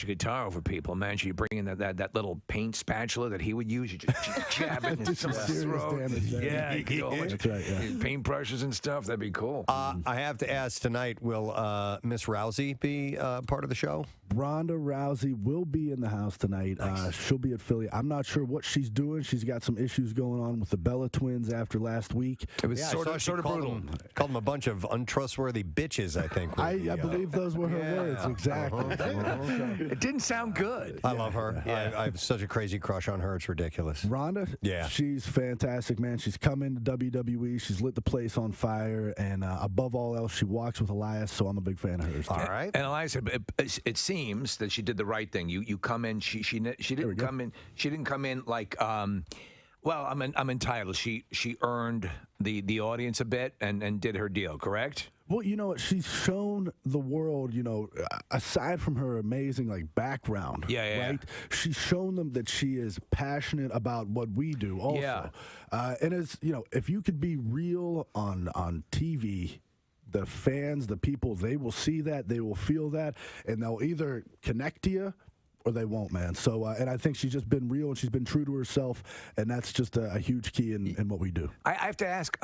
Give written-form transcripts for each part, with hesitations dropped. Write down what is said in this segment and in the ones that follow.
guitar over people. Imagine you bring in that little paint spatula that he would use. You just jab it in someone's throat. Yeah, you could do all That's right, yeah. paintbrushes and stuff. That'd be cool. I have to ask tonight, will Miss Rousey be part of the show? Ronda Rousey will be in the house tonight. Nice. She'll be at Philly. I'm not sure what she's doing. She's got some issues going on with the Bella twins after last week. It was sort of brutal. Called them a bunch of untrustworthy bitches, I think. I believe those were her words, exactly. It didn't sound good. I love her. I have such a crazy crush on her. It's ridiculous. Ronda? Yeah. She's fantastic, man. She's come into WWE. She's lit the place on fire. And above all else, she walks with Elias, so I'm a big fan of hers. All right. And Elias, it seems that she did the right thing. You come in. She didn't come in. She didn't come in like. Well, I'm entitled. She earned the audience a bit and did her deal. Correct. Well, you know what? She's shown the world, aside from her amazing background, right? She's shown them that she is passionate about what we do also. Yeah. And it's, if you could be real on TV, the fans, the people, they will see that, they will feel that, and they'll either connect to you or they won't, man. So, and I think she's just been real and she's been true to herself, and that's just a huge key in what we do. I have to ask,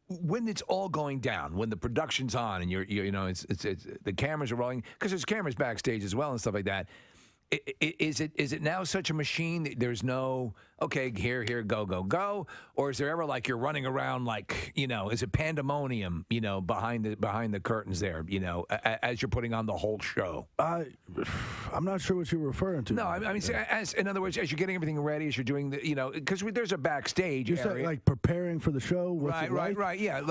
when it's all going down, when the production's on and it's the cameras are rolling, because there's cameras backstage as well and stuff like that. Is it now such a machine that there's no, okay, here, go, or is there ever you're running around is it pandemonium, behind the curtains there, as you're putting on the whole show? I'm not sure what you're referring to. No, I mean, in other words, as you're getting everything ready, as you're doing the, because there's a backstage area. Like preparing for the show? Right, yeah.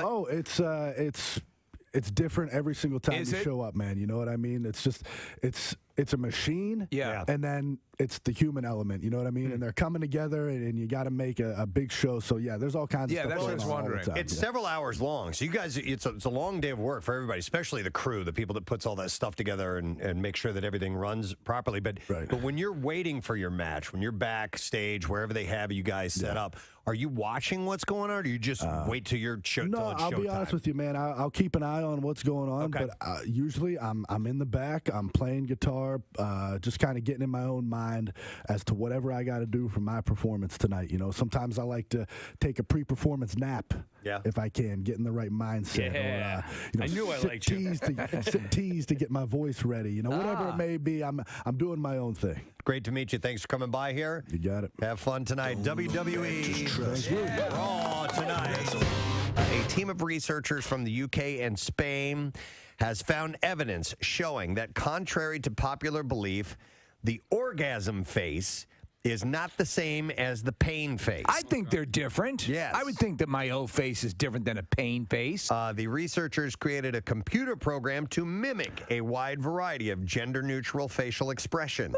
It's different every single time you it? show up, man. You know what I mean? It's just, it's a machine. Yeah. And then it's the human element. You know what I mean? And they're coming together, and you got to make a big show. So, yeah, there's all kinds of stuff. Yeah, that's what I was wondering. It's several hours long. So you guys, it's a long day of work for everybody, especially the crew, the people that puts all that stuff together and make sure that everything runs properly. But when you're waiting for your match, when you're backstage, wherever they have you guys set up, are you watching what's going on, or do you just wait till your show? No, I'll be honest with you, man. I'll keep an eye on what's going on, but usually I'm in the back. I'm playing guitar, just kind of getting in my own mind as to whatever I got to do for my performance tonight. Sometimes I like to take a pre-performance nap. Yeah. If I can, get in the right mindset. Yeah. Or, I knew I liked you. Sit tease to get my voice ready. Whatever it may be, I'm doing my own thing. Great to meet you. Thanks for coming by here. You got it. Have fun tonight. WWE Raw tonight. A team of researchers from the UK and Spain has found evidence showing that, contrary to popular belief, the orgasm face is not the same as the pain face. I think they're different. Yes. I would think that my O face is different than a pain face. The researchers created a computer program to mimic a wide variety of gender-neutral facial expression.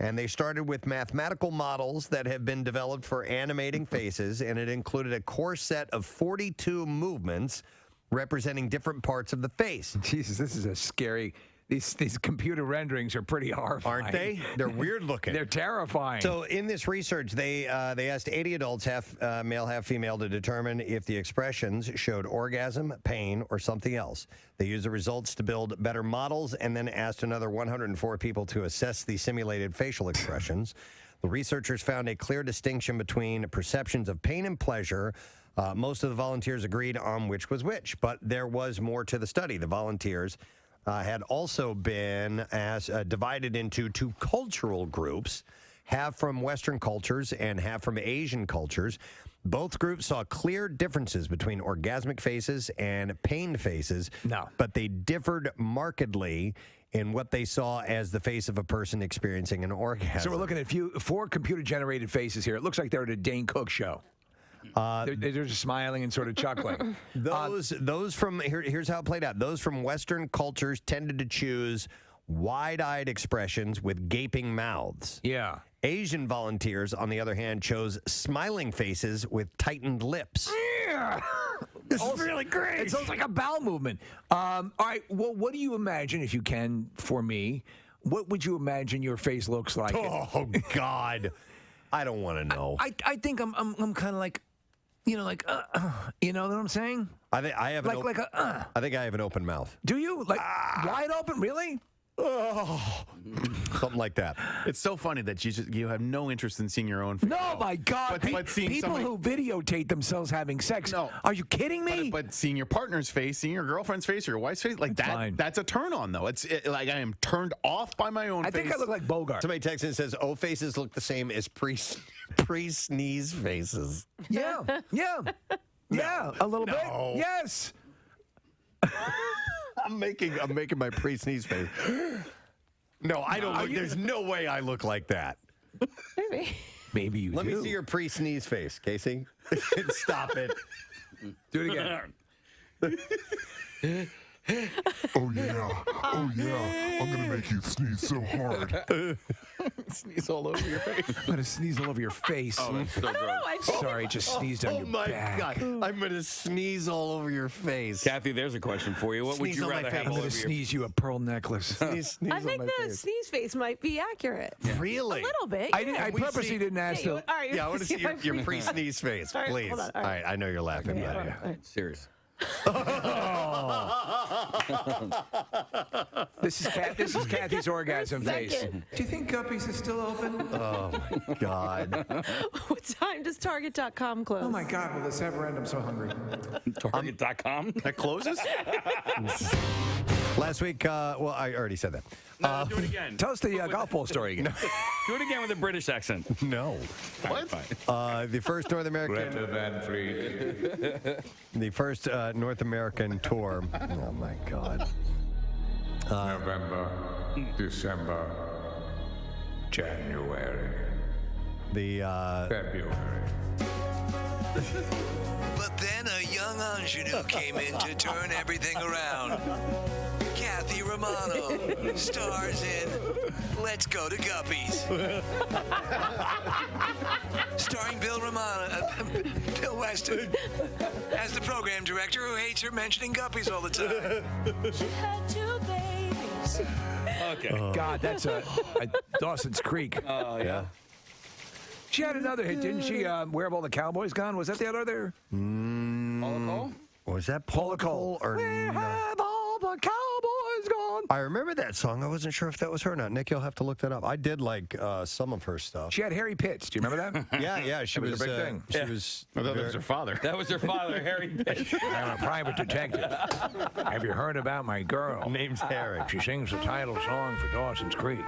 And they started with mathematical models that have been developed for animating faces, and it included a core set of 42 movements representing different parts of the face. Jesus, this is a scary... These computer renderings are pretty horrifying. Aren't they? They're weird looking. They're terrifying. So in this research, they asked 80 adults, half male, half female, to determine if the expressions showed orgasm, pain, or something else. They used the results to build better models and then asked another 104 people to assess the simulated facial expressions. The researchers found a clear distinction between perceptions of pain and pleasure. Most of the volunteers agreed on which was which, but there was more to the study. The volunteers had also been divided into two cultural groups, half from Western cultures and half from Asian cultures. Both groups saw clear differences between orgasmic faces and pain faces, but they differed markedly in what they saw as the face of a person experiencing an orgasm. So we're looking at 4 computer-generated faces here. It looks like they're at a Dane Cook show. They're just smiling and sort of chuckling. Those from here's how it played out. Those from Western cultures tended to choose wide-eyed expressions with gaping mouths. Yeah. Asian volunteers, on the other hand, chose smiling faces with tightened lips. Yeah. This is really great. It sounds like a bowel movement. All right. Well, what do you imagine, if you can, for me? What would you imagine your face looks like? Oh God, I don't want to know. I think I'm kind of like. You know what I'm saying? I think I have I think I have an open mouth. Do you? Wide open? Really? Oh. Something like that. It's so funny that you have no interest in seeing your own face. No, my God. But seeing People somebody- who videotape themselves having sex. No. Are you kidding me? But seeing your partner's face, seeing your girlfriend's face or your wife's face, like That's fine. that's a turn on, though. Like I am turned off by my own I face. think I look like Bogart. Somebody texts in and says, "O faces look the same as pre-sneeze faces." Yeah. Yeah. Yeah. A little bit. Yes. I'm making my pre-sneeze face. No, I don't. Look, there's no way I look like that. Maybe. Maybe you Let do. me see your pre-sneeze face, Casey. Stop it. Do it again. Oh yeah, I'm gonna make you sneeze so hard. Sneeze all over your face. I'm going to sneeze all over your face. Oh, that's so gross. I just, Sorry, just sneezed on Oh your my back. God! I'm gonna sneeze all over your face. Kathy, there's a question for you. What would Sneeze you on my rather face. have I'm all going over to your sneeze you a pearl necklace. Sneeze I on think my the face. sneeze face might be accurate. Really? A little bit. I yeah. purposely didn't ask Yeah, them. all right, Yeah, I want to see my your pre-sneeze face, All right, please. hold on, All right, I know you're laughing. Yeah, but- hold on, all right. Serious. This is Kathy's orgasm face. Second. Do you think Guppies is still open? Oh my God! What time does Target.com close? Oh my God, will this ever end? I'm so hungry. Target.com. That closes? Last week, well, I already said that. No, do it again. Tell us the golf ball story again. Do it again with a British accent. No. What? The first North American, Van Fleet. the first North American tour. Oh my God! November, December, January, The February. But then a young ingenue came in to turn everything around. Kathy Romano stars in Let's Go to Guppies. Starring Bill Bill Weston, as the program director who hates her mentioning Guppies all the time. Okay. God, that's a Dawson's Creek. Oh, yeah. She had another hit, didn't she? Where Have All the Cowboys Gone? Was that the other? Paula Cole? was that Paula Cole or? Where no? have all the Cowboys gone? I remember that song. I wasn't sure if that was her or not. Nick, you'll have to look that up. I did like some of her stuff. She had hairy pits. Do you remember that? Yeah, she That was was a big thing. She was. I thought that was her father. That was her father, Harry Pitt. I'm a private detective. Have you heard about my girl? Name's Harry. She sings the title song for Dawson's Creek.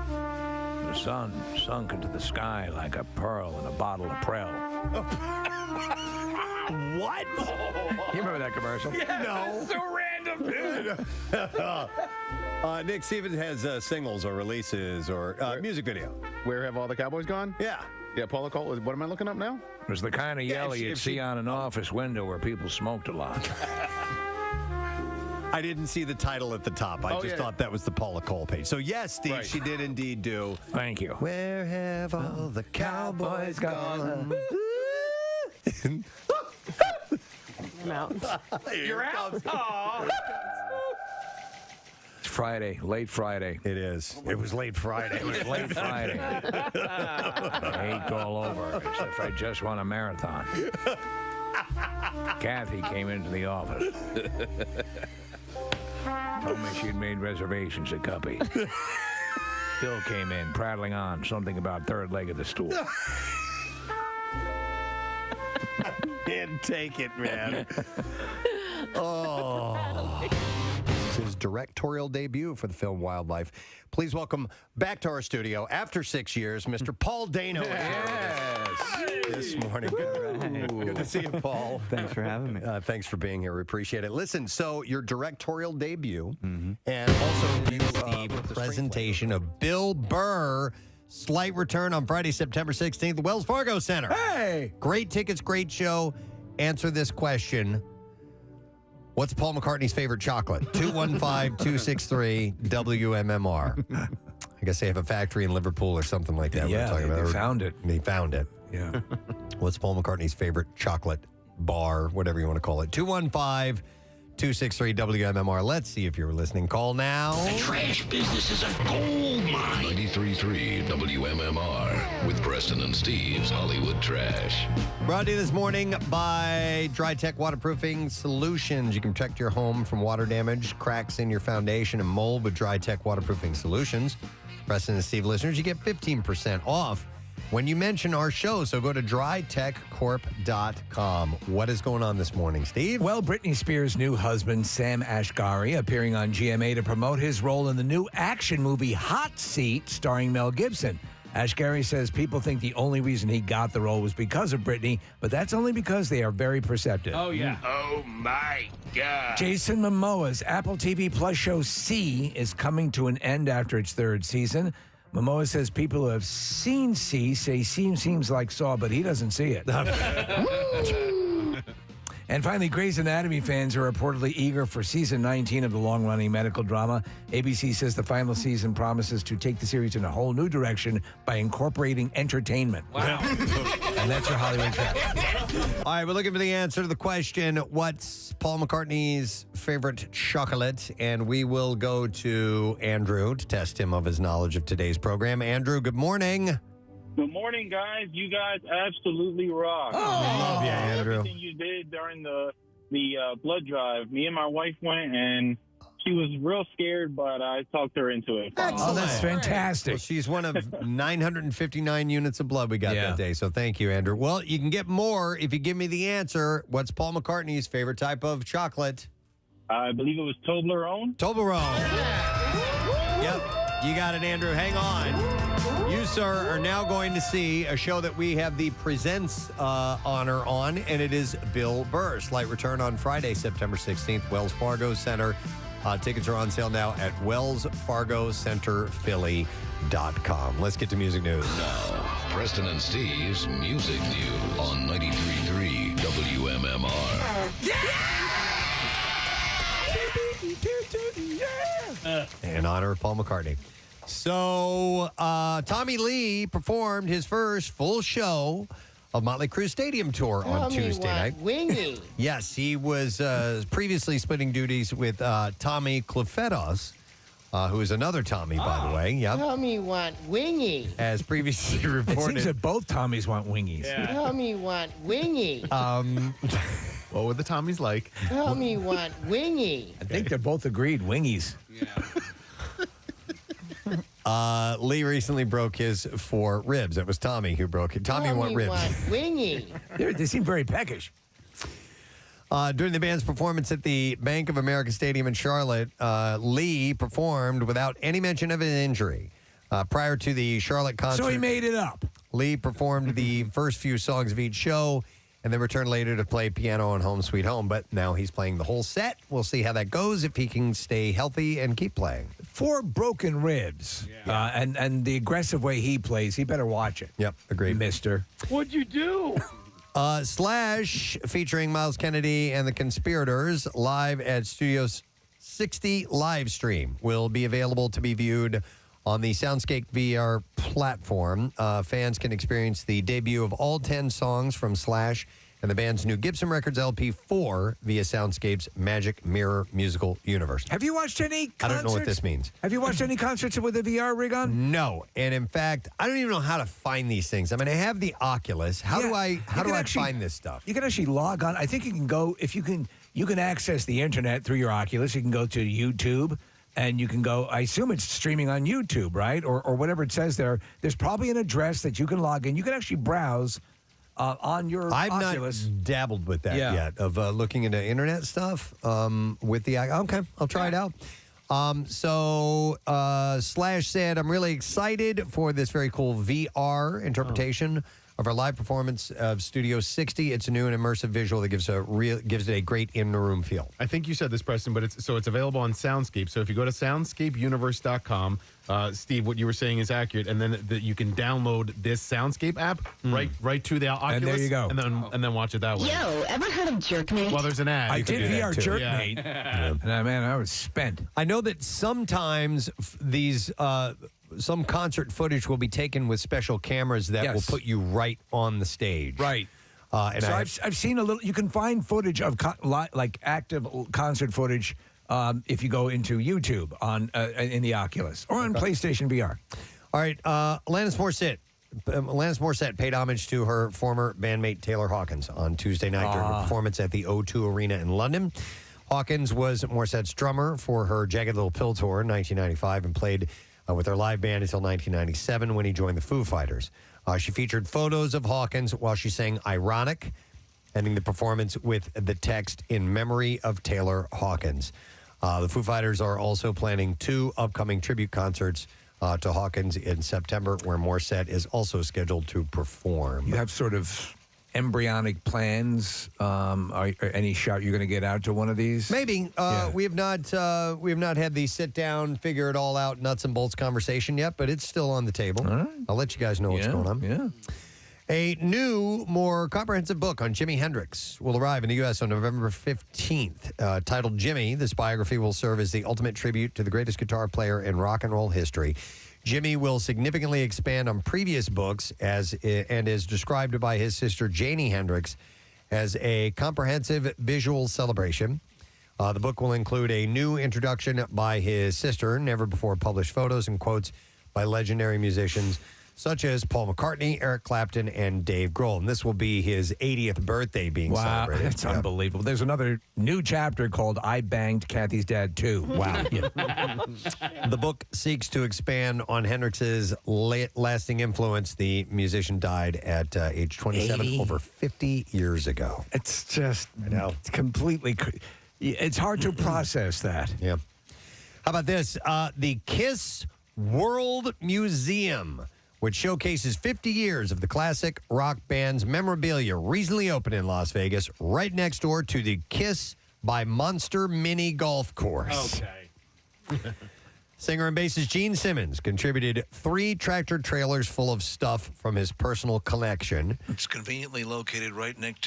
The sun sunk into the sky like a pearl in a bottle of Prel. What? You remember that commercial? No. So random. Nick Stevens has singles or releases or music video. Where have all the Cowboys gone? Yeah. Yeah, Paula Cole. What am I looking up now? It was the kind of Yeah, yell if she- you'd if see she- on an office window where people smoked a lot. I didn't see the title at the top. I Oh, just yeah. thought that was the Paula Cole page. So yes, Steve, Right. she did indeed do. Thank you. Where have all the cowboys gone? I'm out. You're out. Aw. It's Friday, late Friday. It is. It was late Friday. It was late Friday. I hate all over as if I just won a marathon. Kathy came into the office. Told me she'd made reservations at Guppy. Bill came in, prattling on something about third leg of the stool. Can't take it, man. Oh. This is his directorial debut for the film Wildlife. Please welcome back to our studio after 6 years, Mr. Paul Dano. This morning. Good to see you, Paul. Thanks for having me. Thanks for being here. We appreciate it. Listen, so your directorial debut and also the presentation of Bill Burr, Slight Return on Friday, September 16th, the Wells Fargo Center. Hey! Great tickets, great show. Answer this question. What's Paul McCartney's favorite chocolate? 215-263-WMMR. I guess they have a factory in Liverpool or something like that. Yeah, they found it. They found it. Yeah. What's Paul McCartney's favorite chocolate bar, whatever you want to call it? 263 WMMR. Let's see if you're listening. Call now. Trash business is a gold mine. 93.3 WMMR with Preston and Steve's Hollywood Trash. Brought to you this morning by Dry Tech Waterproofing Solutions. You can protect your home from water damage, cracks in your foundation, and mold with Dry Tech Waterproofing Solutions. Preston and Steve listeners, you get 15% off when you mention our show. So go to drytechcorp.com. What is going on this morning, Steve? Well, Britney Spears' new husband, Sam Asghari, appearing on GMA to promote his role in the new action movie Hot Seat, starring Mel Gibson. Asghari says people think the only reason he got the role was because of Britney, but that's only because they are very perceptive. Oh, yeah. Oh, my God. Jason Momoa's Apple TV Plus show C is coming to an end after its third season. Momoa says people who have seen C say C seems like Saw, but he doesn't see it. And finally, Grey's Anatomy fans are reportedly eager for season 19 of the long-running medical drama. ABC says the final season promises to take the series in a whole new direction by incorporating entertainment. Wow. And that's your Hollywood Trash. All right, we're looking for the answer to the question, what's Paul McCartney's favorite chocolate? And we will go to Andrew to test him of his knowledge of today's program. Andrew, good morning. Good morning, guys. You guys absolutely rock. Oh, love you, Andrew. Everything you did during the blood drive. Me and my wife went, and she was real scared, but I talked her into it. Oh, that's fantastic. Well, she's one of 959 units of blood we got that day, so thank you, Andrew. Well, you can get more if you give me the answer. What's Paul McCartney's favorite type of chocolate? I believe it was Toblerone. Toblerone. Yep, you got it, Andrew. Hang on. You, sir, are now going to see a show that we have the Presents honor on, and it is Bill Burr. Slight return on Friday, September 16th, Wells Fargo Center. Tickets are on sale now at wellsfargocenterphilly.com. Let's get to music news. Now, Preston and Steve's Music News on 93.3 WMMR. In honor of Paul McCartney. So, Tommy Lee performed his first full show of Motley Crue Stadium Tour on Tuesday night. Wingy. Yes, he was previously splitting duties with Tommy Clufetos, who is another Tommy, by the way. Yep. Tommy want wingy. As previously It reported. seems that both Tommies want wingies. Tommy want wingy. What would the Tommies like? Tommy want wingy. I think they're both agreed, wingies. Lee recently broke his 4 ribs. It was Tommy who broke it. Tommy want ribs. Want wingy. They seem very peckish. During the band's performance at the Bank of America Stadium in Charlotte, Lee performed without any mention of an injury. Prior to the Charlotte concert, So he made it up. Lee performed the first few songs of each show and then returned later to play piano on Home Sweet Home. But now he's playing the whole set. We'll see how that goes, if he can stay healthy and keep playing. 4 broken ribs. And the aggressive way he plays, he better watch it. Yep, agreed. Mister. What'd you do? Slash, featuring Miles Kennedy and the Conspirators, live at Studio 60 live stream, will be available to be viewed on the Soundscape VR platform. Fans can experience the debut of all 10 songs from Slash and the band's new Gibson Records LP4 via Soundscape's Magic Mirror musical universe. Have you watched any concerts? I don't know what this means. Have you watched any concerts with a VR rig on? No, and in fact, I don't even know how to find these things. I mean, I have the Oculus. How do I find this stuff? You can actually log on. I think you can go if you can access the internet through your Oculus. You can go to YouTube. And you can go, I assume it's streaming on YouTube, right? Or whatever it says there. There's probably an address that you can log in. You can actually browse on your Oculus. Not dabbled with that yet, of looking into internet stuff with the... Okay, I'll try it out. Slash said, I'm really excited for this very cool VR interpretation of our live performance of Studio 60. It's a new and immersive visual that gives it a great in-the-room feel. I think you said this, Preston, but it's available on Soundscape. So if you go to soundscapeuniverse.com, Steve, what you were saying is accurate, and then you can download this Soundscape app right to the Oculus. And there you go. And then watch it that way. Yo, ever heard of Jerkmate? Well, there's an ad. I did VR Jerkmate. And man, I was spent. I know that sometimes these... some concert footage will be taken with special cameras that will put you right on the stage. Right. And So I've seen a little. You can find footage of like active concert footage if you go into YouTube in the Oculus or on PlayStation VR. All right, Alanis Morissette paid homage to her former bandmate Taylor Hawkins on Tuesday night during a performance at the O2 Arena in London. Hawkins was Morissette's drummer for her Jagged Little Pill tour in 1995 and played with her live band until 1997 when he joined the Foo Fighters. She featured photos of Hawkins while she sang Ironic, ending the performance with the text, "In memory of Taylor Hawkins." The Foo Fighters are also planning 2 upcoming tribute concerts to Hawkins in September, where Morissette is also scheduled to perform. You have sort of embryonic plans. Any shot you're going to get out to one of these? Maybe. We have not had the sit down, figure it all out, nuts and bolts conversation yet, but it's still on the table. All right. I'll let you guys know what's going on. Yeah. A new, more comprehensive book on Jimi Hendrix will arrive in the U.S. on November 15th. Titled Jimmy, this biography will serve as the ultimate tribute to the greatest guitar player in rock and roll history. Jimmy will significantly expand on previous books and is described by his sister Janie Hendrix as a comprehensive visual celebration. The book will include a new introduction by his sister, never before published photos and quotes by legendary musicians such as Paul McCartney, Eric Clapton, and Dave Grohl. And this will be his 80th birthday being celebrated. That's unbelievable. There's another new chapter called I Banged Kathy's Dad Too. Wow. The book seeks to expand on Hendrix's lasting influence. The musician died at age 27, 80? over 50 years ago. It's just it's completely. It's hard to process that. Yeah. How about this? The Kiss World Museum, which showcases 50 years of the classic rock band's memorabilia, recently opened in Las Vegas, right next door to the Kiss by Monster Mini Golf Course. Okay. Singer and bassist Gene Simmons contributed 3 tractor trailers full of stuff from his personal collection. It's conveniently located right next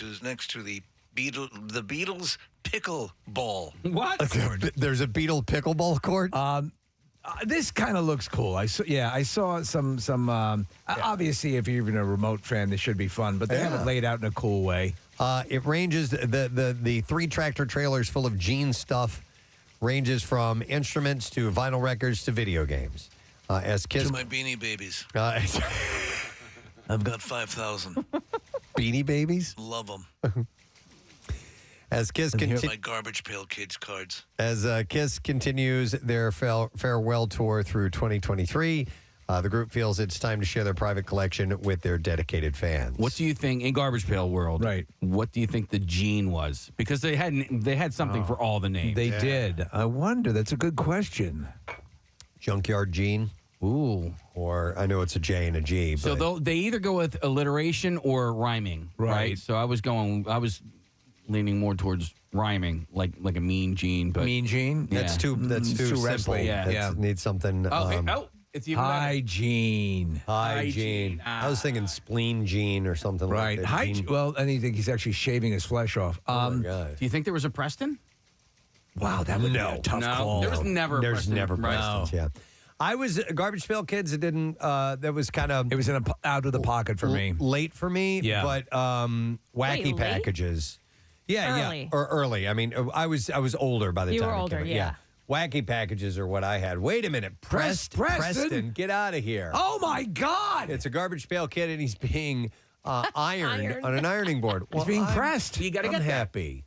to the Beatles pickle ball. What? There's a Beatle pickleball court? This kind of looks cool. I saw some. Obviously, if you're even a remote fan, this should be fun. But they have it laid out in a cool way. It ranges the 3 tractor trailers full of Gene stuff ranges from instruments to vinyl records to video games. As Kiss, To my Beanie Babies. I've got 5,000. Beanie Babies. Love them. As Kiss My Garbage Pail Kids cards. As Kiss continues their farewell tour through 2023, the group feels it's time to share their private collection with their dedicated fans. What do you think in Garbage Pail World? Right. What do you think the gene was? Because they had something for all the names. They did. I wonder. That's a good question. Junkyard Gene? Ooh. Or I know it's a J and a G. But So they either go with alliteration or rhyming, right? So I was leaning more towards rhyming, like a Mean Gene. But Mean Gene? that's too simple. wrestling. That needs something. It's even Hygiene. Hygiene. I was thinking Spleen Gene or something Right. like that. Hygiene. Well, and I think he's actually shaving his flesh off. Oh my God. Do you think there was a Preston? Wow, that would be a tough call. There was never a There's Preston. never Right. Prestons, yeah. I was Garbage Pail Kids. It didn't. That was kind of. It was out of the pocket for me. Late for me. Yeah. But wacky Wait, late? packages. Yeah, Early. yeah. Or early. I mean, I was older by the You time were it older, came out. yeah. Wacky packages are what I had. Wait a minute, Preston, get out of here! Oh my God! It's a Garbage Pail Kid, and he's being ironed on an ironing board. He's being pressed. You got to I'm get that happy.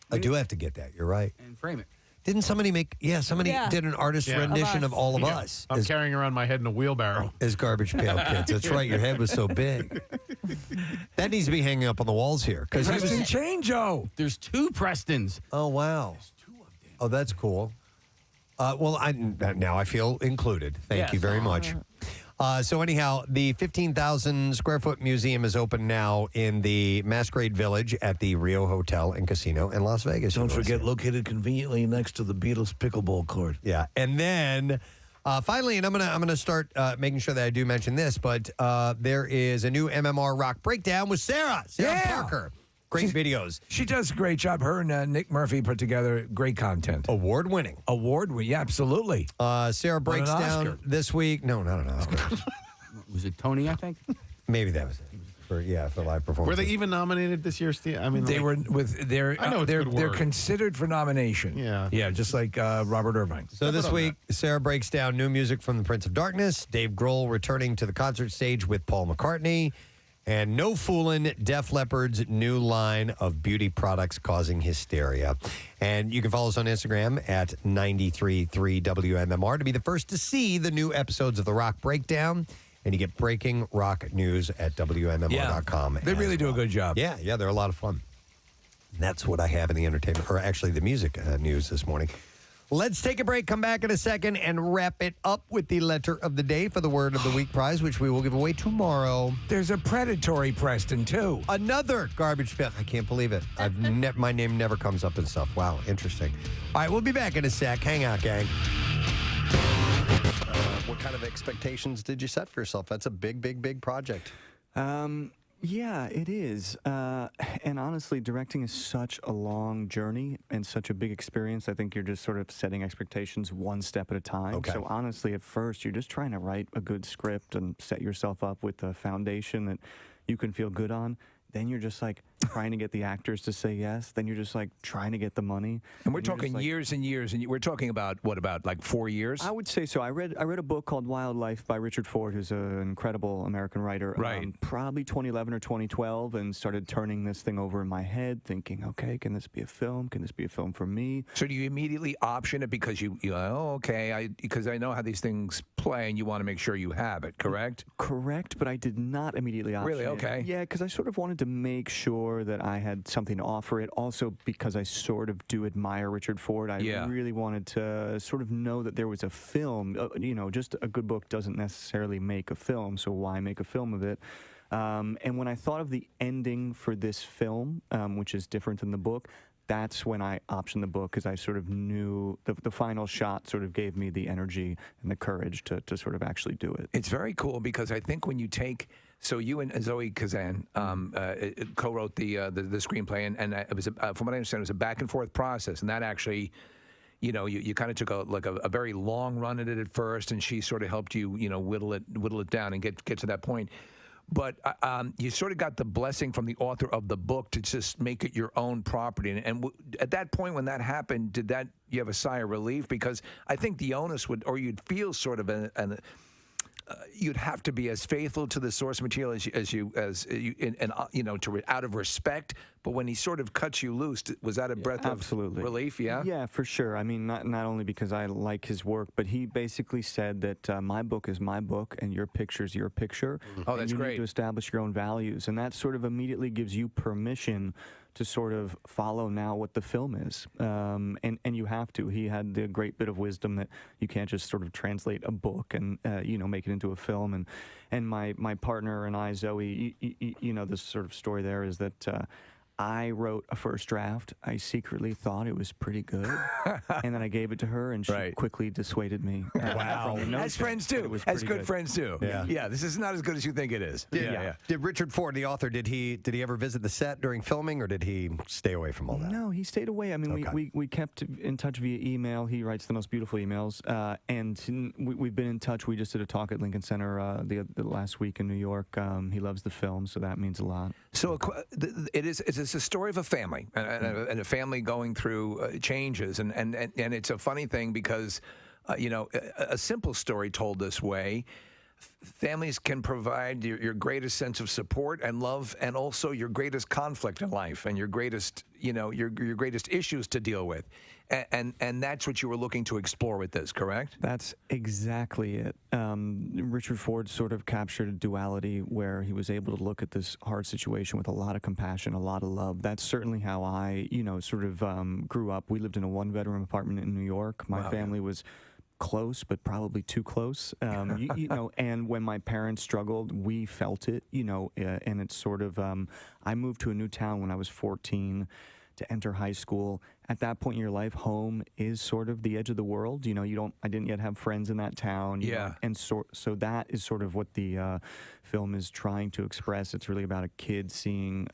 I do have to get that. You're right. and frame it. Didn't somebody make? Yeah, somebody did an artist rendition of all of us. I'm carrying around my head in a wheelbarrow. As Garbage Pail Kids. That's right. Your head was so big. That needs to be hanging up on the walls here. Preston Chango. There's 2 Prestons. Oh wow. There's 2 of them. Oh, that's cool. Well, now I feel included. Thank you very much. So anyhow, the 15,000 square foot museum is open now in the Masquerade Village at the Rio Hotel and Casino in Las Vegas. Don't forget, located conveniently next to the Beatles pickleball court. Yeah, and then finally, and I'm gonna start making sure that I do mention this, but there is a new MMR rock breakdown with Sarah Parker. Great videos. She does a great job. Her and Nick Murphy put together great content. Award-winning. Yeah, absolutely. Sarah breaks Won an down Oscar. this week. No, not an Oscar. Was it Tony, I think? Maybe that was it. for live performances. Were they even nominated this year, Steve? I mean, They were with their. I know it's they're good they're work. considered for nomination. Yeah. just like Robert Irvine. So this week, Sarah breaks down new music from the Prince of Darkness, Dave Grohl returning to the concert stage with Paul McCartney, and no foolin' Def Leppard's new line of beauty products causing hysteria. And you can follow us on Instagram at 93.3 WMMR to be the first to see the new episodes of The Rock Breakdown. And you get breaking rock news at WMMR.com. They really do a good job. Yeah, they're a lot of fun. And that's what I have in the entertainment, or actually the music news this morning. Let's take a break, come back in a second, and wrap it up with the letter of the day for the Word of the Week prize, which we will give away tomorrow. There's a predatory Preston, too. Another garbage bin. I can't believe it. My name never comes up and stuff. Wow, interesting. All right, we'll be back in a sec. Hang out, gang. What kind of expectations did you set for yourself? That's a big, big, big project. Yeah, it is. And honestly, directing is such a long journey and such a big experience. I think you're just sort of setting expectations one step at a time. Okay. So honestly, at first, you're just trying to write a good script and set yourself up with a foundation that you can feel good on. Then you're just like trying to get the actors to say yes. Then you're just like trying to get the money. And we're you're just, talking like, years and years, and we're talking about what, about like 4 years? I would say so. I read a book called Wildlife by Richard Ford, who's an incredible American writer. Right. Probably 2011 or 2012, and started turning this thing over in my head, thinking, okay, can this be a film? Can this be a film for me? So do you immediately option it because because I know how these things play, and you want to make sure you have it, correct? Correct, but I did not immediately option Really? it. Okay. Yeah, because I sort of wanted to make sure that I had something to offer it. Also, because I sort of do admire Richard Ford, I really wanted to sort of know that there was a film. Just a good book doesn't necessarily make a film, so why make a film of it? And when I thought of the ending for this film, which is different than the book, that's when I optioned the book, because I sort of knew the final shot sort of gave me the energy and the courage to sort of actually do it. It's very cool because I think when you take, so you and Zoe Kazan co-wrote the screenplay, and it was from what I understand, it was a back and forth process, and that actually, you kind of took a very long run at it at first, and she sort of helped you, whittle it down and get to that point. But you sort of got the blessing from the author of the book to just make it your own property. And at that point when that happened, you have a sigh of relief? Because I think the onus would, or you'd feel sort of you'd have to be as faithful to the source material out of respect. But when he sort of cuts you loose, was that a breath of relief? Yeah. Yeah, for sure. I mean, not only because I like his work, but he basically said that my book is my book and your picture is your picture. Oh, that's you great. need to establish your own values, and that sort of immediately gives you permission to sort of follow now what the film is. And you have to. He had the great bit of wisdom that you can't just sort of translate a book and, make it into a film. And my partner and I, Zoe, this sort of story there is that I wrote a first draft. I secretly thought it was pretty good. And then I gave it to her, and she quickly dissuaded me. Wow. As friends do. As good friends do. Yeah, this is not as good as you think it is. Did Richard Ford, the author, did he ever visit the set during filming, or did he stay away from all that? No, he stayed away. I mean, we kept in touch via email. He writes the most beautiful emails. And we've been in touch. We just did a talk at Lincoln Center the last week in New York. He loves the film, so that means a lot. So it's a story of a family and a family going through changes, and it's a funny thing because a simple story told this way, families can provide your greatest sense of support and love, and also your greatest conflict in life and your greatest your greatest issues to deal with, and that's what you were looking to explore with this, correct? That's exactly it. Richard Ford sort of captured a duality where he was able to look at this hard situation with a lot of compassion, a lot of love. That's certainly how I, sort of grew up. We lived in a one-bedroom apartment in New York. My family was close, but probably too close. And when my parents struggled, we felt it, and it's sort of, I moved to a new town when I was 14 to enter high school. At that point in your life, home is sort of the edge of the world. I didn't yet have friends in that town. And so that is sort of what the film is trying to express. It's really about a kid seeing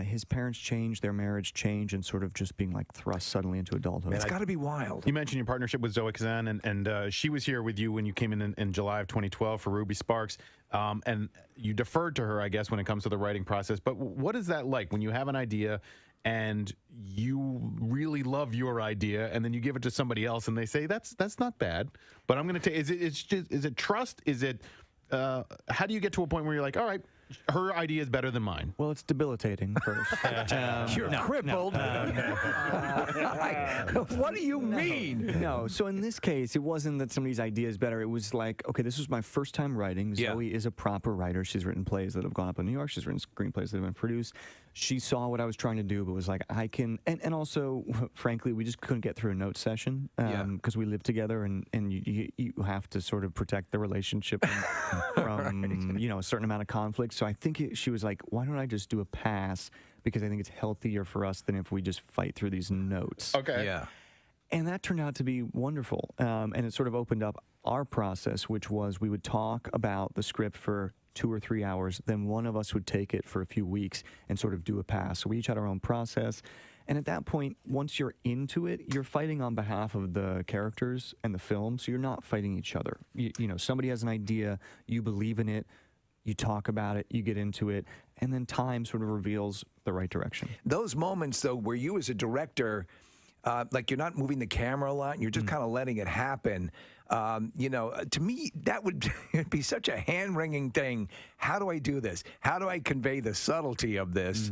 his parents change, their marriage change, and sort of just being like thrust suddenly into adulthood. It's got to be wild. You mentioned your partnership with Zoe Kazan, and she was here with you when you came in July of 2012 for Ruby Sparks. and you deferred to her, I guess, when it comes to the writing process. But what is that like when you have an idea and you really love your idea, and then you give it to somebody else, and they say that's not bad, but I'm going to take. Is it trust? Is it how do you get to a point where you're like, all right, her idea is better than mine? Well, it's debilitating first. You're crippled. What do you mean? No, so in this case, it wasn't that somebody's idea is better. It was like, okay, this was my first time writing. Yeah. Zoe is a proper writer. She's written plays that have gone up in New York. She's written screenplays that have been produced. She saw what I was trying to do, but was like, I can, and also, frankly, we just couldn't get through a note session because we live together, and you have to sort of protect the relationship from a certain amount of conflict. So I think she was like, why don't I just do a pass, because I think it's healthier for us than if we just fight through these notes. Okay. Yeah. And that turned out to be wonderful. And it sort of opened up our process, which was we would talk about the script for 2 or 3 hours. Then one of us would take it for a few weeks and sort of do a pass. So we each had our own process. And at that point, once you're into it, you're fighting on behalf of the characters and the film. So you're not fighting each other. You know, somebody has an idea, you believe in it, you talk about it, you get into it, and then time sort of reveals the right direction. Those moments, though, where you as a director, like you're not moving the camera a lot, and you're just kind of letting it happen. To me, that would be such a hand-wringing thing. How do I do this? How do I convey the subtlety of this?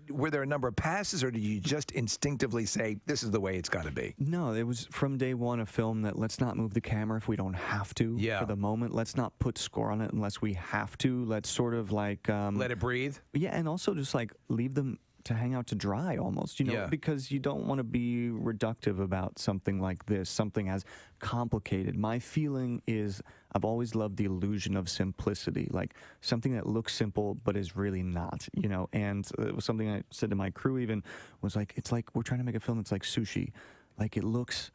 Were there a number of passes, or did you just instinctively say, this is the way it's got to be? No, it was from day one a film that let's not move the camera if we don't have to for the moment. Let's not put score on it unless we have to. Let's sort of like... let it breathe? Yeah, and also just like leave them to hang out to dry almost, because you don't want to be reductive about something like this, something as complicated. My feeling is I've always loved the illusion of simplicity, like something that looks simple but is really not, and it was something I said to my crew even, was like, it's like we're trying to make a film that's like sushi. Like it looks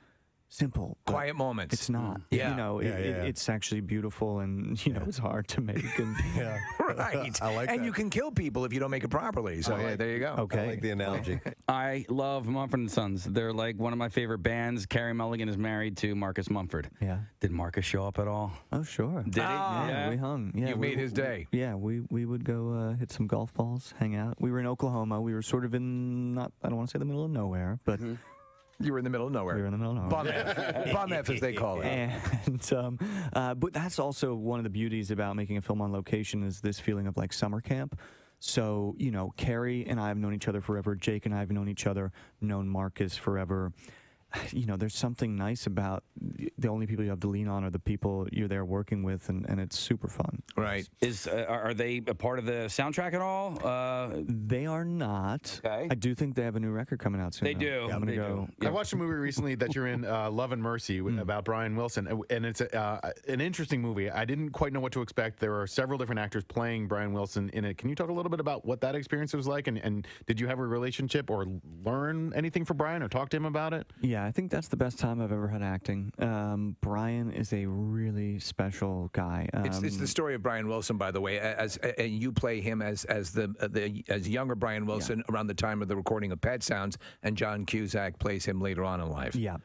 simple. Quiet moments. It's not. Yeah. It's actually beautiful, and it's hard to make. And Right. I like and that. you can kill people if you don't make it properly. So there you go. Okay. I like the analogy. I love Mumford & Sons. They're like one of my favorite bands. Carey Mulligan is married to Marcus Mumford. Yeah. Did Marcus show up at all? Oh, sure. Did he? Yeah, we hung. Yeah, You made his day. Yeah, we would go hit some golf balls, hang out. We were in Oklahoma. We were sort of in, I don't want to say the middle of nowhere, but... You were in the middle of nowhere. We were in the middle of nowhere. Bum F, as they call it. And, but that's also one of the beauties about making a film on location is this feeling of like summer camp. So, Carrie and I have known each other forever. Jake and I have known each other, known Marcus forever. There's something nice about the only people you have to lean on are the people you're there working with, and it's super fun. Right. Are they a part of the soundtrack at all? They are not. Okay. I do think they have a new record coming out soon. They though. do. I'm gonna They go. do. I watched a movie recently that you're in, Love and Mercy, about Brian Wilson, and it's an interesting movie. I didn't quite know what to expect. There are several different actors playing Brian Wilson in it. Can you talk a little bit about what that experience was like, and did you have a relationship or learn anything from Brian or talk to him about it? Yeah, I think that's the best time I've ever had acting. Brian is a really special guy. It's the story of Brian Wilson, by the way, and you play him as younger Brian Wilson around the time of the recording of Pet Sounds, and John Cusack plays him later on in life. Yeah.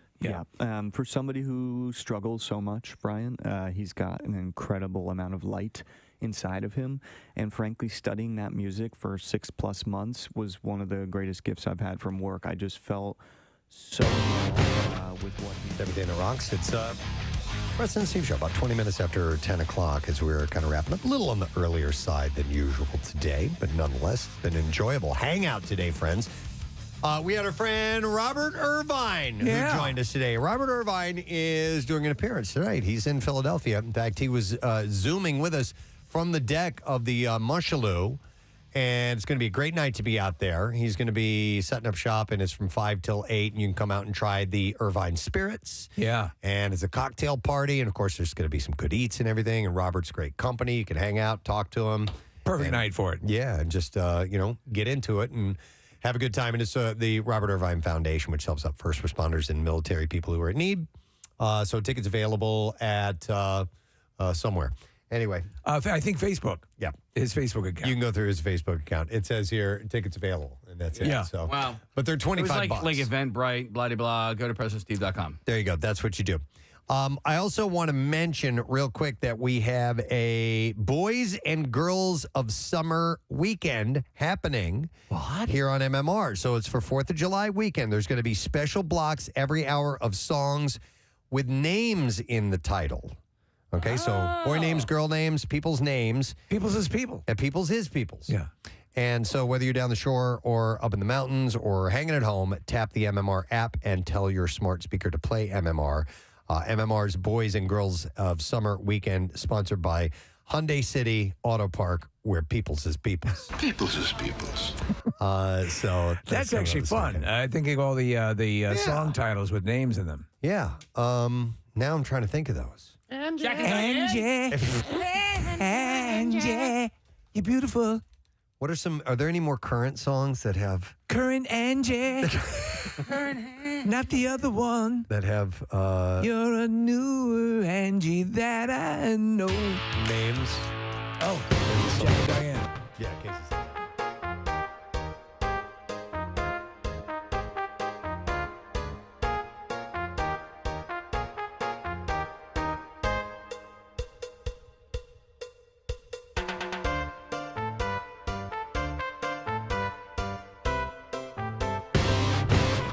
For somebody who struggles so much, Brian, he's got an incredible amount of light inside of him, and frankly, studying that music for 6+ months was one of the greatest gifts I've had from work. I just felt so with what he did. Every day in rocks. It's Preston Steve Show, about 20 minutes after 10 o'clock as we're kind of wrapping up. A little on the earlier side than usual today, but nonetheless, it's been an enjoyable hangout today, friends. We had our friend Robert Irvine who joined us today. Robert Irvine is doing an appearance tonight. He's in Philadelphia. In fact, he was Zooming with us from the deck of the Mushaloo. And it's going to be a great night to be out there. He's going to be setting up shop, and it's from 5 till 8. And you can come out and try the Irvine Spirits. Yeah. And it's a cocktail party. And, of course, there's going to be some good eats and everything. And Robert's great company. You can hang out, talk to him. Perfect night for it. Yeah, and just, get into it and have a good time. And it's the Robert Irvine Foundation, which helps out first responders and military people who are in need. So tickets available at somewhere. Anyway. I think Facebook. Yeah. His Facebook account. You can go through his Facebook account. It says here, tickets available, and that's it. Yeah. So, wow. But they're $25. It was like Eventbrite, blah, blah, blah. Go to PrestonSteve.com. There you go. That's what you do. I also want to mention real quick that we have a Boys and Girls of Summer weekend happening here on MMR. So it's for 4th of July weekend. There's going to be special blocks every hour of songs with names in the title. Okay, so boy names, girl names, people's names. People's is people. And people's is people's. Yeah. And so whether you're down the shore or up in the mountains or hanging at home, tap the MMR app and tell your smart speaker to play MMR. MMR's Boys and Girls of Summer weekend, sponsored by Hyundai City Auto Park, where people's is people's. People's is people's. So That's actually fun. I think of all the song titles with names in them. Yeah. Now I'm trying to think of those. Angie. Angie, you're beautiful. What are there any more current songs that have Current Angie. Not the other one. that have You're a newer Angie that I know. names? Oh, Jack and Diane. Yeah, Casey.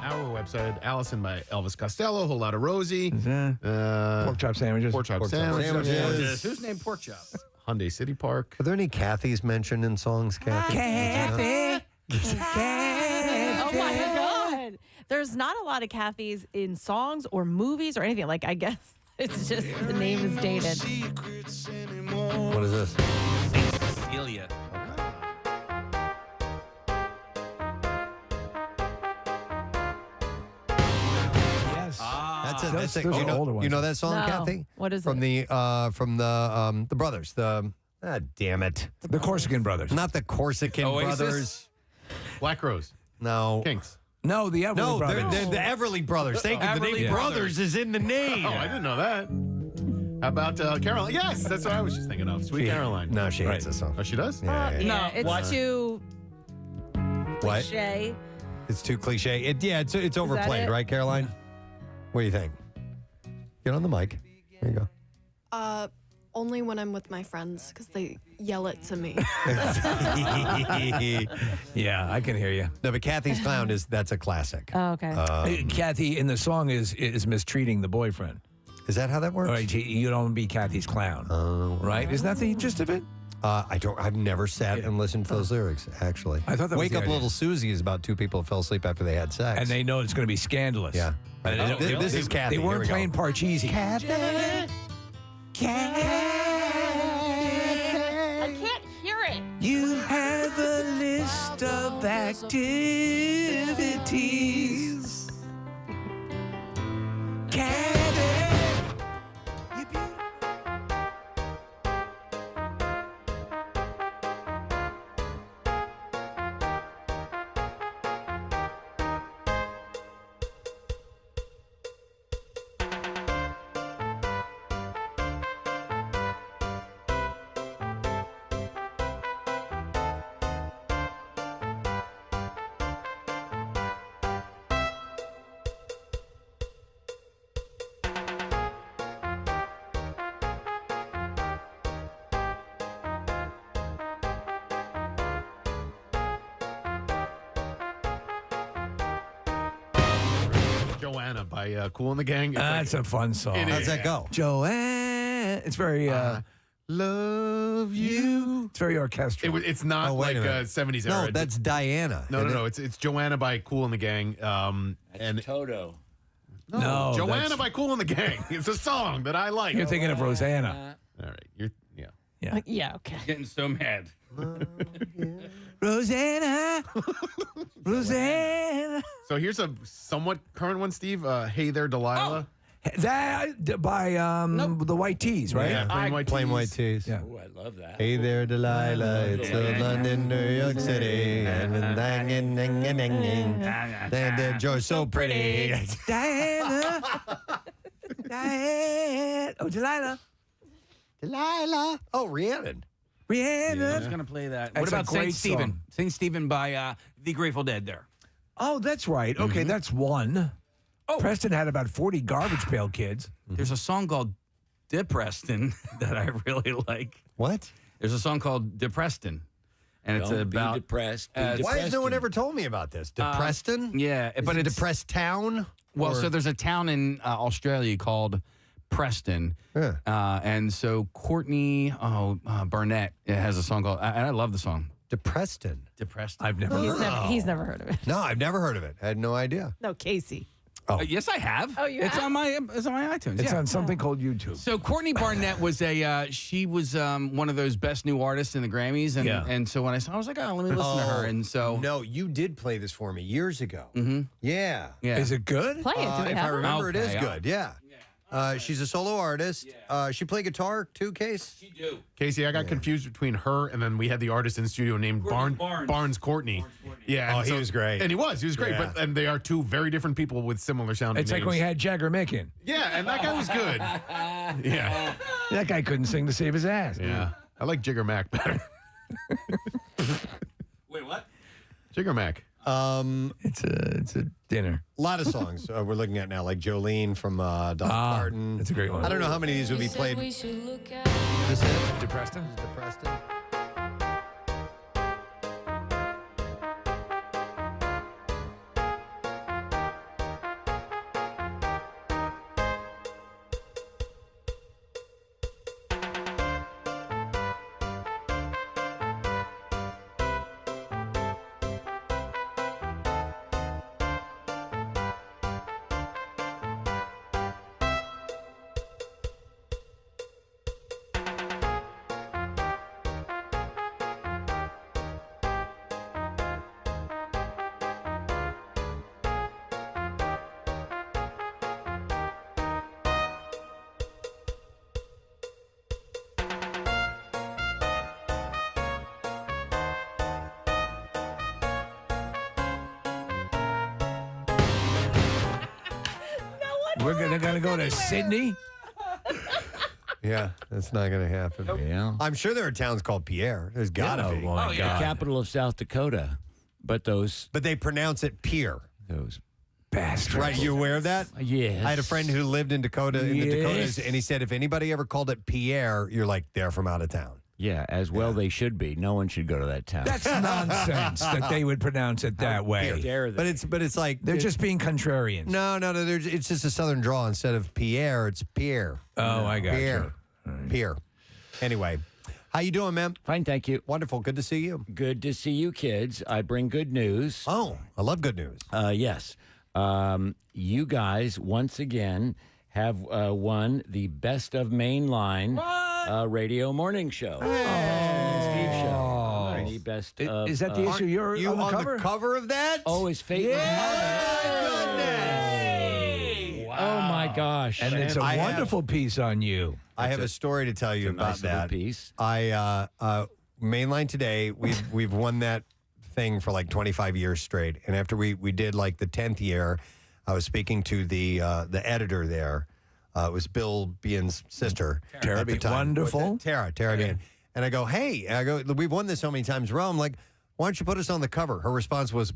Our website, Allison by Elvis Costello, Whole Lotta Rosie. Pork chop sandwiches. Pork chop sandwiches. Who's named Pork Chop? Hyundai City Park. Are there any Kathys mentioned in songs, Kathy? Kathy. Oh my God. There's not a lot of Kathys in songs or movies or anything. Like, I guess it's just the name is dated. What is this? Celia. Yes. That's those are older ones. You know that song, No. Kathy? What is from it? The brothers. Damn it. The Corsican brothers. Not the Corsican Oasis? brothers. Black Rose. No. Kinks. No, the Everly No, brothers. they're the Everly brothers. Thank you. The Everly name Brothers. Brothers is in the name. Oh, I didn't know that. How about Caroline? Yes, that's what I was just thinking of. Sweet Caroline. No, she hates this song. Oh, she does? Yeah. Yeah, it's what? too What? cliche. It's too cliche. It's overplayed, it? right, Caroline? What do you think? Get on the mic. There you go. Only when I'm with my friends because they yell it to me. Yeah, I can hear you. No, but Kathy's Clown that's a classic. Oh, okay. Kathy in the song is mistreating the boyfriend. Is that how that works? All right, you don't be Kathy's clown. Right? Isn't that the gist of it? I've never sat and listened to those lyrics, actually. I thought that was Wake the Up idea. Little Susie is about two people who fell asleep after they had sex. And they know it's going to be scandalous. Yeah. And they don't- This is Kathy. They Here weren't we go. playing Parcheesi. I can't hear it. You have a list of activities. Joanna by Cool and the Gang. It's That's a fun song. It is. How's that go? Joanne. It's very love you. It's very orchestral. It's not Oh, wait like a minute. 70s No, era. that's Diana. No. It's Joanna by Cool and the Gang. And Toto. No, Joanna that's- by Cool and the Gang. It's a song that I like. You're thinking of Rosanna. All right. Yeah. Yeah, okay. Getting so mad. Rosanna. Rosanna. So here's a somewhat current one, Steve. Hey There, Delilah. That by the White Tees, right? Yeah, plain white tees. Yeah. Oh, I love that. Hey there, Delilah. It's London, New York City. And Joe's so pretty. Diana. Diana. Oh, Delilah. Delilah. Oh, Rhiannon. Rihanna. I was going to play that. That's What about a great St. Stephen? song. St. Stephen by The Grateful Dead there. Oh, that's right. Okay, that's one. Preston had about 40 garbage pail kids. There's a song called Preston that I really like. What? There's a song called Preston, and it's about depressed. Why has no one ever told me about this? Preston? Yeah, but it's a depressed town. Well, so there's a town in Australia called Preston, and so Courtney Barnett has a song called, and I love the song. Depressed. I've never. He's never heard of it. No, I've never heard of it. I had no idea. No, Casey. Yes, I have. Oh, you it's have? on my iTunes. It's yeah. on something called YouTube. So Courtney Barnett was she was one of those best new artists in the Grammys, and so when I saw, I was like, oh, let me listen to her, and so no, you did play this for me years ago. Mm-hmm. Yeah. Is it good? Play it. Do we if have I it? remember, it is good. Yeah. She's a solo artist. She played guitar too, Case? She do. Casey, I got confused between her and then we had the artist in the studio named Barnes Courtney. Yeah. Oh, he was great. And he was great. Yeah. And they are two very different people with similar sounding It's names. like when we had Jagger Mick in. Yeah, and that guy was good. Yeah. That guy couldn't sing to save his ass. Yeah. I like Jigger Mac better. Wait, what? Jigger Mac. It's a dinner. A lot of songs we're looking at now, like Jolene from Dolly Parton. That's a great one. I don't know how many of these would be played. This is Depreston? Depressed. We're gonna go to Sydney. Yeah, that's not going to happen. Yeah. I'm sure there are towns called Pierre. There's got to be. The capital of South Dakota. But they pronounce it Pierre. Those bastards. Right, you aware of that? Yes. I had a friend who lived in Dakota, in the Dakotas, and he said if anybody ever called it Pierre, you're like, they're from out of town. Yeah, as well they should be. No one should go to that town. That's nonsense that they would pronounce it that way. But it's like They're just being contrarians. No. It's just a southern draw. Instead of Pierre, it's Pierre. Oh, I got Pierre. you. Pierre. Anyway, how you doing, man? Fine, thank you. Wonderful. Good to see you. Good to see you, kids. I bring good news. Oh, I love good news. Yes. You guys, once again, have won the Best of Mainline radio morning show. Steve Show. The best of, is that the issue you're you on the cover? Of that? Oh, is Fate Oh, my gosh. And it's a wonderful piece on you. I have a story to tell you about nice little that piece. Mainline today, we've won that thing for like 25 years straight. And after we did like the 10th year, I was speaking to the editor there. It was Bill Bean's sister. Tara at the Bean. time. Wonderful. Tara Bean. And I go, hey, we've won this so many times in a row. I'm like, why don't you put us on the cover? Her response was,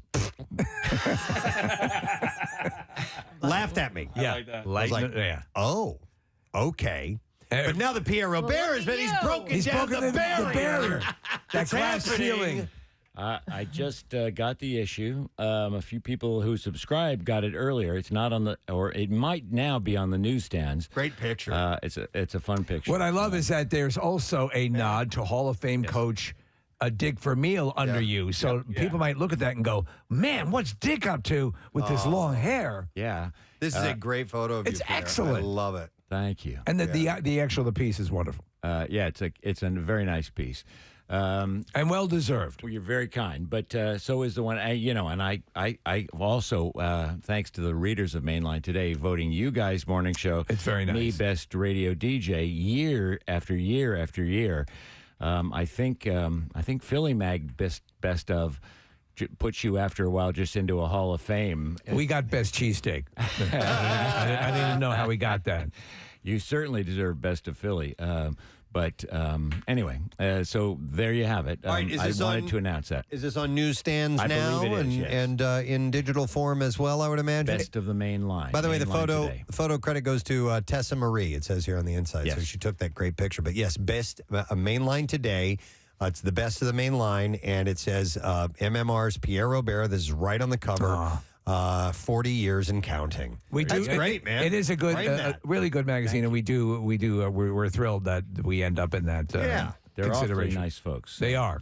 laughed at me. Yeah. I was like, oh, okay. But now the Pierre Robert has been, he's broken down the barrier. That glass ceiling. I just got the issue. A few people who subscribed got it earlier. It's not on the, or it might now be on the newsstands. Great picture. It's a fun picture. What I love is that there's also a nod to Hall of Fame coach Dick Vermeil under you. So people might look at that and go, man, what's Dick up to with this long hair? Yeah. This is a great photo of you. It's Pierre. excellent. I love it. Thank you. And the actual piece is wonderful. Yeah, it's a very nice piece. And well deserved. Well, you're very kind, but so is the one. And I also thanks to the readers of Mainline today voting you guys morning show. It's very nice. Me best radio DJ year after year after year. I think Philly Mag best of puts you after a while just into a Hall of Fame. We got best cheesesteak. I didn't even know how we got that. You certainly deserve best of Philly. But anyway, so there you have it. All right, is I this wanted on- to announce that. Is this on newsstands I now believe it is, and yes. in digital form as well, I would imagine? Best of the main line. By the way, Main the line today. photo credit goes to Tessa Marie, it says here on the inside. So Yes. she took that great picture. But yes, best main line today. It's the best of the main line, and it says MMR's Pierre Robert. This is right on the cover. 40 years and counting. That's great, man. It is a good, Write that. really good magazine, and we're thrilled that we end up in that. They're awfully consideration. nice folks. They are.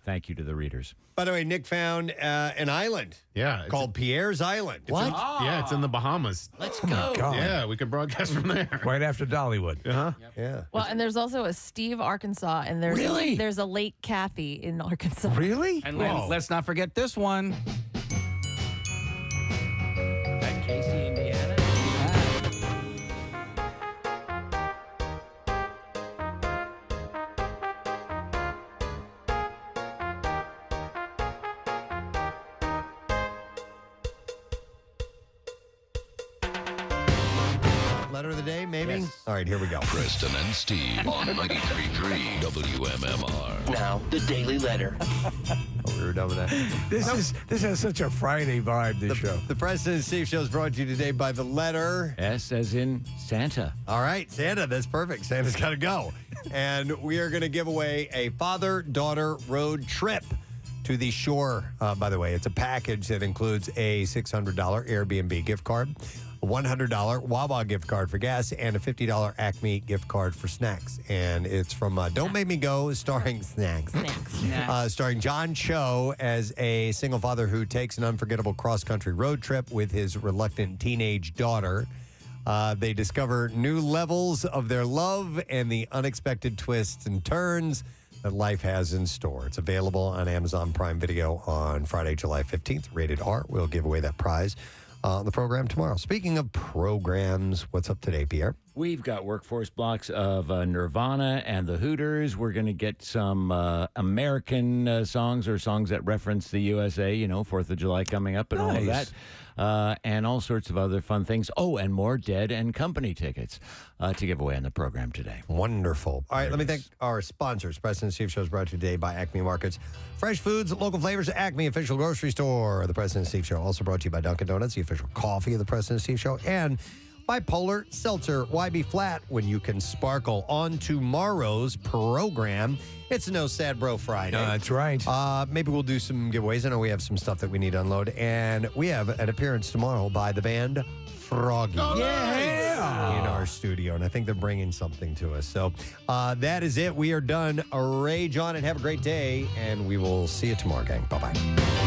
Thank you to the readers. By the way, Nick found an island. Yeah. Called Pierre's Island. What? Yeah, it's in the Bahamas. Let's go. God. Yeah, we could broadcast from there. Right after Dollywood. Uh-huh. Yeah. Well, and there's also a Steve, Arkansas, and there's a Lake Kathy in Arkansas. Really? And let's not forget this one. At Casey, Indiana. Letter of the day, maybe? All right, here we go. Preston and Steve on 93.3 WMMR. Now, the Daily Letter. We were done with that. This has such a Friday vibe, this show. The Preston and Steve Show is brought to you today by the letter S as in Santa. All right, Santa, that's perfect. Santa's got to go. And we are going to give away a father-daughter road trip to the shore. By the way, it's a package that includes a $600 Airbnb gift card, a $100 Wawa gift card for gas, and a $50 Acme gift card for snacks. And it's from Don't Make Me Go, starring Snacks. Starring John Cho as a single father who takes an unforgettable cross-country road trip with his reluctant teenage daughter. They discover new levels of their love and the unexpected twists and turns that life has in store. It's available on Amazon Prime Video on Friday, July 15th, rated R. We'll give away that prize on the program tomorrow. Speaking of programs, what's up today, Pierre? We've got workforce blocks of Nirvana and the Hooters. We're going to get some American songs or songs that reference the USA, 4th of July coming up and all of that. And all sorts of other fun things. Oh, and more Dead and Company tickets to give away on the program today. Wonderful. All right, let me thank our sponsors. Preston and Steve Show is brought to you today by Acme Markets. Fresh foods, local flavors, Acme official grocery store. The Preston and Steve Show also brought to you by Dunkin' Donuts, the official coffee of the Preston and Steve Show, and Bipolar Seltzer. Why be flat when you can sparkle? On tomorrow's program, it's No Sad Bro Friday. That's right. Maybe we'll do some giveaways. I know we have some stuff that we need to unload. And we have an appearance tomorrow by the band Froggy. In our studio. And I think they're bringing something to us. So that is it. We are done. Rage on and have a great day. And we will see you tomorrow, gang. Bye-bye.